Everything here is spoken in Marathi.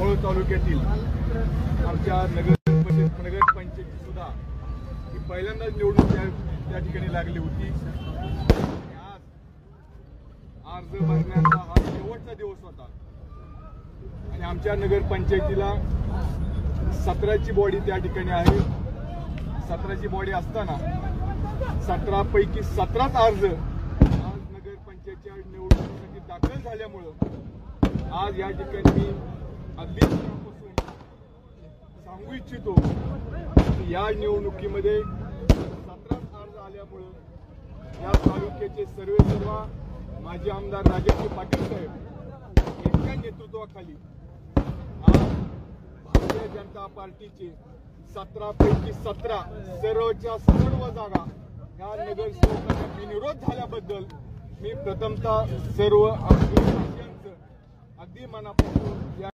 मोहोळ तालुक्यातील आमच्या नगर पंचायत सुद्धा ही पहिल्यांदाच निवडणूक त्या ठिकाणी लागली होती। आज अर्ज भरण्याचा हा शेवटचा दिवस होता आणि आमच्या नगर पंचायतीला 17ची बॉडी त्या ठिकाणी आहे। 17ची बॉडी असताना 17 पैकी 17च अर्ज आज नगर पंचायतच्या निवडणुकीसाठी दाखल झाल्यामुळं आज या ठिकाणी मी अगदी सांगू इच्छितो की या निवडणुकीमध्ये 17 अर्ज आल्यामुळं या तालुक्याचे सर्व माजी आमदार राजेश पाटील साहेब यांच्या नेतृत्वाखाली आज भारतीय जनता पार्टीचे 17 पैकी 17 सर्व जागा या नगरसेवकांना बिनविरोध झाल्याबद्दल मी प्रथमतः सर्व अगदी मनापासून